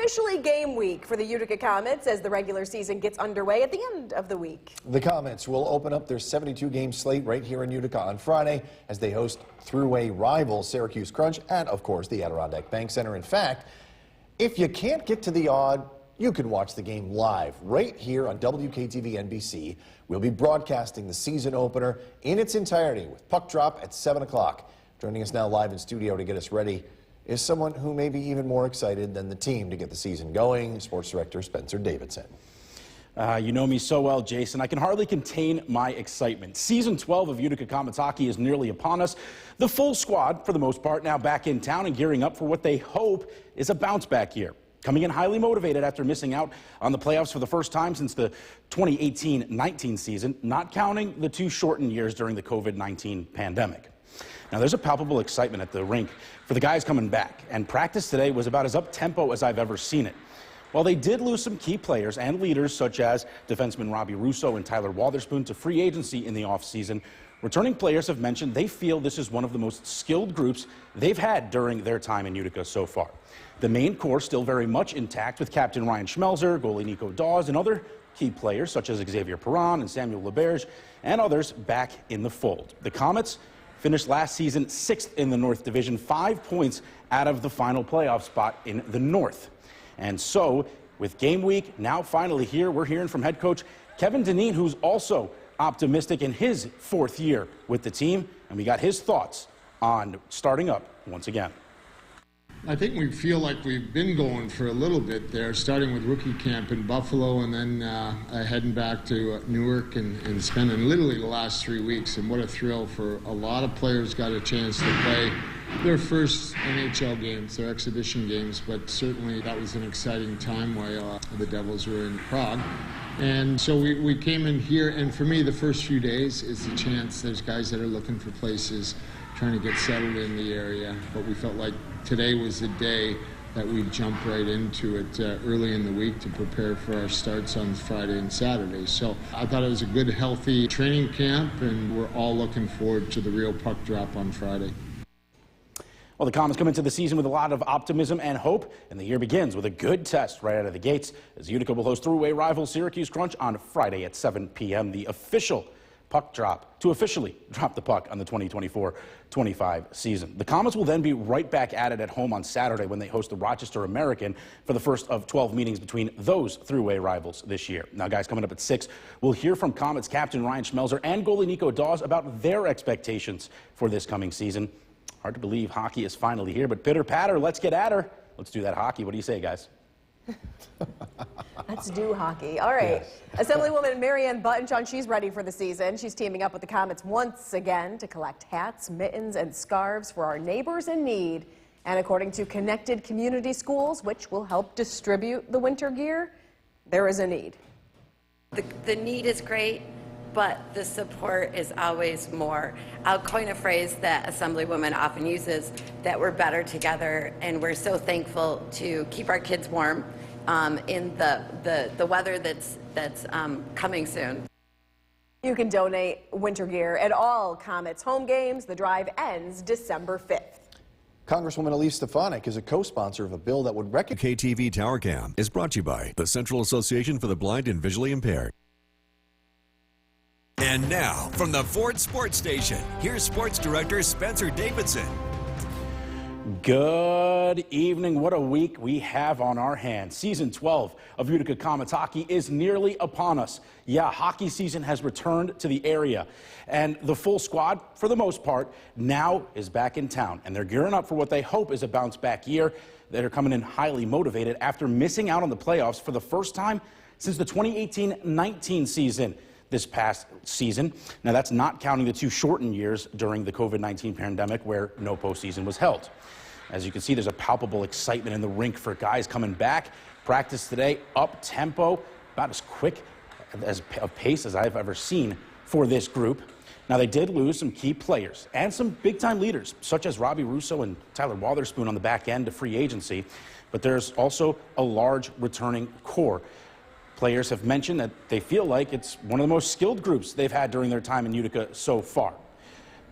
officially game week for the Utica Comets as the regular season gets underway at the end of the week. The Comets will open up their 72-game slate right here in Utica on Friday as they host throughway rival Syracuse Crunch at, of course, the Adirondack Bank Center. In fact, if you can't get to the Aud, you can watch the game live right here on WKTV NBC. We'll be broadcasting the season opener in its entirety with puck drop at 7 o'clock. Joining us now live in studio to get us ready is someone who may be even more excited than the team to get the season going, Sports Director Spencer Davidson. You know me so well, Jason. I can hardly contain my excitement. Season 12 of Utica Comets hockey is nearly upon us. The full squad, for the most part, now back in town and gearing up for what they hope is a bounce-back year. Coming in highly motivated after missing out on the playoffs for the first time since the 2018-19 season, not counting the two shortened years during the COVID-19 pandemic. Now, there's a palpable excitement at the rink for the guys coming back, and practice today was about as up-tempo as I've ever seen it. While they did lose some key players and leaders such as defenseman Robbie Russo and Tyler Wotherspoon to free agency in the offseason, returning players have mentioned they feel this is one of the most skilled groups they've had during their time in Utica so far. The main core still very much intact with captain Ryan Schmelzer, goalie Nico Dawes, and other key players such as Xavier Perron and Samuel LeBerge, and others back in the fold. The Comets finished last season 6th in the North Division, 5 points out of the final playoff spot in the North. And so, with game week now finally here, we're hearing from head coach Kevin Dineen, who's also optimistic in his 4th year with the team, and we got his thoughts on starting up once again. I think we feel like we've been going for a little bit there, starting with rookie camp in Buffalo and then heading back to Newark and spending literally the last 3 weeks. And what a thrill for a lot of players got a chance to play their first NHL games, their exhibition games. But certainly that was an exciting time while the Devils were in Prague. And so we came in here, and for me, the first few days is the chance. There's guys that are looking for places, trying to get settled in the area, but we felt like today was the day that we jump right into it early in the week to prepare for our starts on Friday and Saturday. So I thought it was a good, healthy training camp, and we're all looking forward to the real puck drop on Friday. Well, the Comets come into the season with a lot of optimism and hope, and the year begins with a good test right out of the gates as Utica will host throughway rival Syracuse Crunch on Friday at 7 p.m. The official puck drop to officially drop the puck on the 2024-25 season. The Comets will then be right back at it at home on Saturday when they host the Rochester American for the first of 12 meetings between those throughway rivals this year. Now, guys, coming up at 6, we'll hear from Comets captain Ryan Schmelzer and goalie Nico Dawes about their expectations for this coming season. Hard to believe hockey is finally here, but pitter patter, let's get at her. Let's do that hockey. What do you say, guys? Let's do hockey. All right. Yes. Assemblywoman Marianne Buttonchon, she's ready for the season. She's teaming up with the Comets once again to collect hats, mittens, and scarves for our neighbors in need. And according to Connected Community Schools, which will help distribute the winter gear, there is a need. The need is great, but the support is always more. I'll coin a phrase that Assemblywoman often uses, that we're better together, and we're so thankful to keep our kids warm in the weather that's coming soon. You can donate winter gear at all Comets home games. The drive ends December 5th. Congresswoman Elise Stefanik is a co-sponsor of a bill that would recognize KTV Tower Cam is brought to you by the Central Association for the Blind and Visually Impaired. And now, from the Ford Sports Station, here's Sports Director Spencer Davidson. Good evening. What a week we have on our hands. Season 12 of Utica Comets hockey is nearly upon us. Yeah, hockey season has returned to the area, and the full squad, for the most part, now is back in town, and they're gearing up for what they hope is a bounce-back year. They're coming in highly motivated after missing out on the playoffs for the first time since the 2018-19 season. This past season. Now, that's not counting the two shortened years during the COVID-19 pandemic where no postseason was held. As you can see, there's a palpable excitement in the rink for guys coming back. Practice today, up-tempo, about as quick as a pace as I've ever seen for this group. Now, they did lose some key players and some big-time leaders, such as Robbie Russo and Tyler Wotherspoon on the back end to free agency, but there's also a large returning core. Players have mentioned that they feel like it's one of the most skilled groups they've had during their time in Utica so far.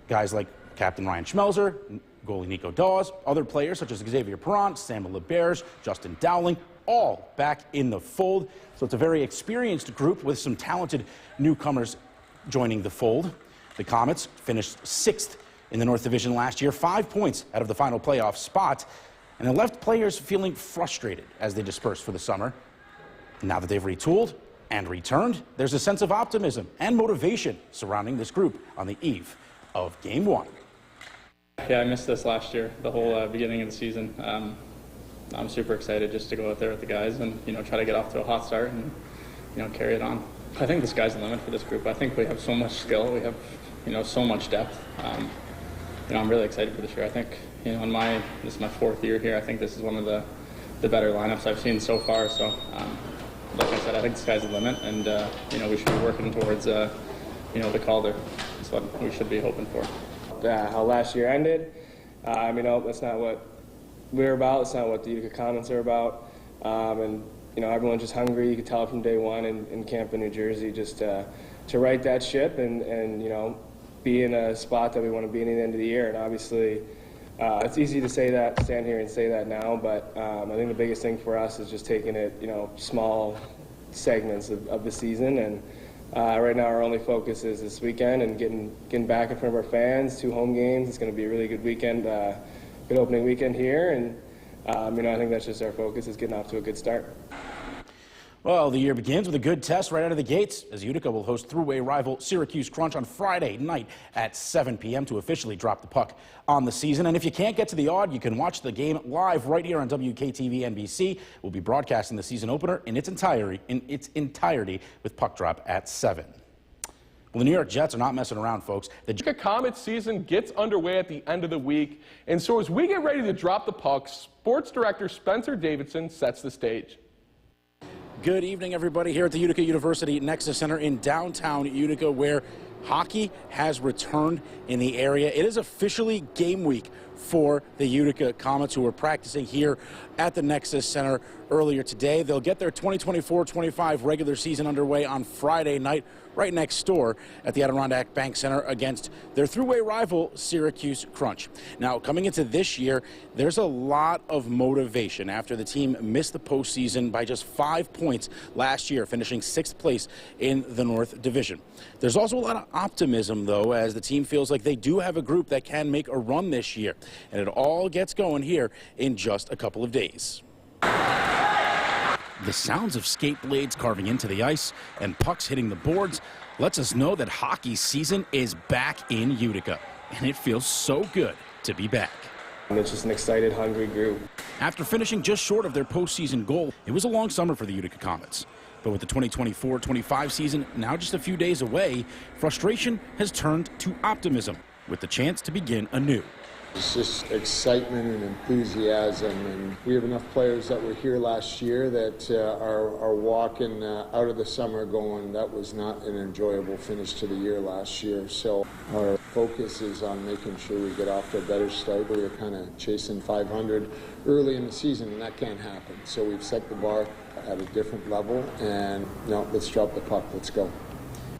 Guys like Captain Ryan Schmelzer, Goalie Nico Dawes, other players such as Xavier Perron, Sam LeBerge, Justin Dowling, all back in the fold. So it's a very experienced group with some talented newcomers joining the fold. The Comets finished 6th in the North Division last year, 5 points out of the final playoff spot, and it left players feeling frustrated as they dispersed for the summer. Now that they've retooled and returned, there's a sense of optimism and motivation surrounding this group on the eve of Game 1. Yeah, I missed this last year, the whole beginning of the season. I'm super excited just to go out there with the guys and, try to get off to a hot start and, carry it on. I think the sky's the limit for this group. I think we have so much skill. We have, so much depth. I'm really excited for this year. I think, this is my 4th year here. I think this is one of the better lineups I've seen so far. So, like I said, I think the sky's the limit, and, we should be working towards, the Calder. That's what we should be hoping for. How last year ended, that's not what we're about. It's not what the Utica Comets are about. And everyone's just hungry. You could tell from day one in camp in New Jersey, just to right that ship and be in a spot that we want to be in at the end of the year. And obviously, it's easy to stand here and say that now, but I think the biggest thing for us is just taking it, small segments of the season. And right now, our only focus is this weekend and getting back in front of our fans. 2 home games. It's going to be a really good weekend, good opening weekend here, and I think that's just our focus, is getting off to a good start. Well, the year begins with a good test right out of the gates, as Utica will host throughway rival Syracuse Crunch on Friday night at 7 p.m. to officially drop the puck on the season. And if you can't get to the Aud, you can watch the game live right here on WKTV NBC. We'll be broadcasting the season opener in its entirety with puck drop at 7. Well, the New York Jets are not messing around, folks. The Utica Comets season gets underway at the end of the week, and so as we get ready to drop the puck, sports director Spencer Davidson sets the stage. Good evening, everybody, here at the Utica University Nexus Center in downtown Utica, where hockey has returned in the area. It is officially game week for the Utica Comets, who are practicing here at the Nexus Center earlier today. They'll get their 2024-25 regular season underway on Friday night, right next door at the Adirondack Bank Center against their throughway rival, Syracuse Crunch. Now, coming into this year, there's a lot of motivation after the team missed the postseason by just 5 points last year, finishing 6th place in the North Division. There's also a lot of optimism, though, as the team feels like they do have a group that can make a run this year. And it all gets going here in just a couple of days. The sounds of skate blades carving into the ice and pucks hitting the boards lets us know that hockey season is back in Utica. And it feels so good to be back. And it's just an excited, hungry group. After finishing just short of their postseason goal, it was a long summer for the Utica Comets. But with the 2024-25 season now just a few days away, frustration has turned to optimism with the chance to begin anew. It's just excitement and enthusiasm, and we have enough players that were here last year that are walking out of the summer going, that was not an enjoyable finish to the year last year. So our focus is on making sure we get off to a better start. We were kind of chasing 500 early in the season, and that can't happen. So we've set the bar at a different level, and let's drop the puck, let's go.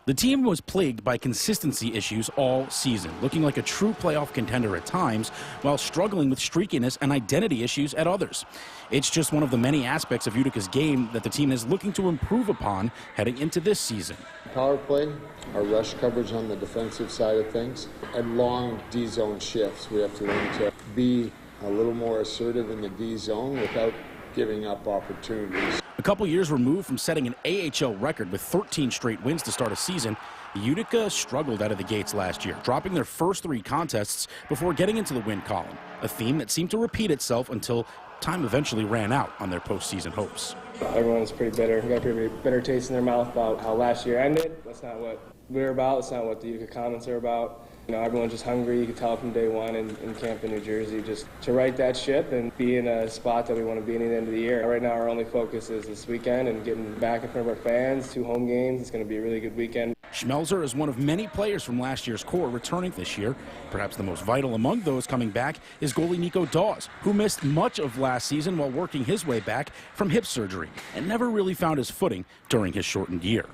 The team was plagued by consistency issues all season, looking like a true playoff contender at times, while struggling with streakiness and identity issues at others. It's just one of the many aspects of Utica's game that the team is looking to improve upon heading into this season. Power play, our rush coverage on the defensive side of things, and long D-zone shifts. We have to learn to be a little more assertive in the D-zone without giving up opportunities. A couple years removed from setting an AHL record with 13 straight wins to start a season, Utica struggled out of the gates last year, dropping their first 3 contests before getting into the win column, a theme that seemed to repeat itself until time eventually ran out on their postseason hopes. Everyone's pretty bitter. Got a pretty bitter taste in their mouth about how last year ended. That's not what we're about. It's not what the Utica Comets are about. Everyone's just hungry. You could tell from day one in camp in New Jersey, just to right that ship and be in a spot that we want to be in at the end of the year. Right now, our only focus is this weekend and getting back in front of our fans. 2 home games. It's going to be a really good weekend. Schmelzer is one of many players from last year's core returning this year. Perhaps the most vital among those coming back is goalie Nico Dawes, who missed much of last season while working his way back from hip surgery and never really found his footing during his shortened year.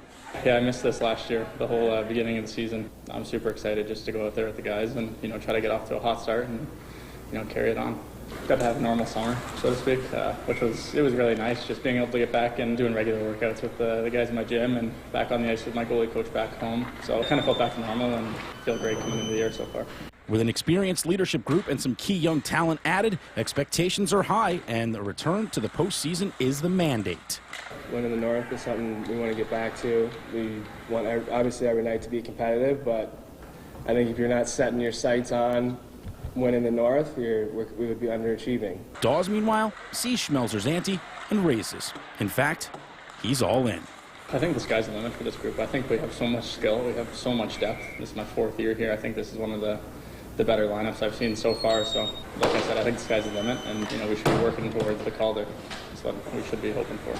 Yeah, I missed this last year, the whole beginning of the season. I'm super excited just to go out there with the guys and, try to get off to a hot start and, carry it on. Got to have a normal summer, so to speak, which was really nice, just being able to get back and doing regular workouts with the guys in my gym and back on the ice with my goalie coach back home. So I kind of felt back to normal and feel great coming into the year so far. With an experienced leadership group and some key young talent added, expectations are high, and the return to the postseason is the mandate. Winning the North is something we want to get back to. We want, obviously, every night to be competitive, but I think if you're not setting your sights on winning the North, we would be underachieving. Dawes, meanwhile, sees Schmelzer's ante and raises. In fact, he's all in. I think the sky's the limit for this group. I think we have so much skill. We have so much depth. This is my 4th year here. I think this is one of the better lineups I've seen so far. So, like I said, I think the sky's the limit, and we should be working towards the Calder. That's what we should be hoping for.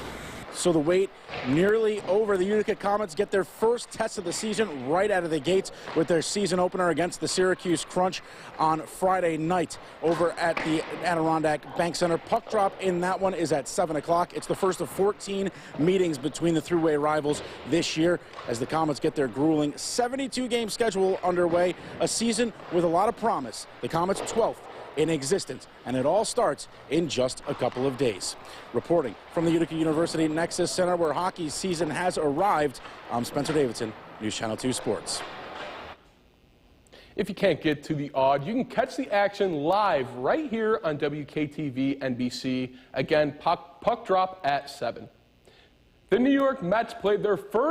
So the wait nearly over. The Utica Comets get their first test of the season right out of the gates with their season opener against the Syracuse Crunch on Friday night over at the Adirondack Bank Center. Puck drop in that one is at 7 o'clock. It's the first of 14 meetings between the thruway rivals this year as the Comets get their grueling 72-game schedule underway. A season with a lot of promise. The Comets 12th in existence, and it all starts in just a couple of days. Reporting from the Utica University Nexus Center, where hockey season has arrived, I'm Spencer Davidson, News Channel 2 Sports. If you can't get to the Aud, you can catch the action live right here on WKTV NBC. Again, puck drop at 7. The New York Mets played their first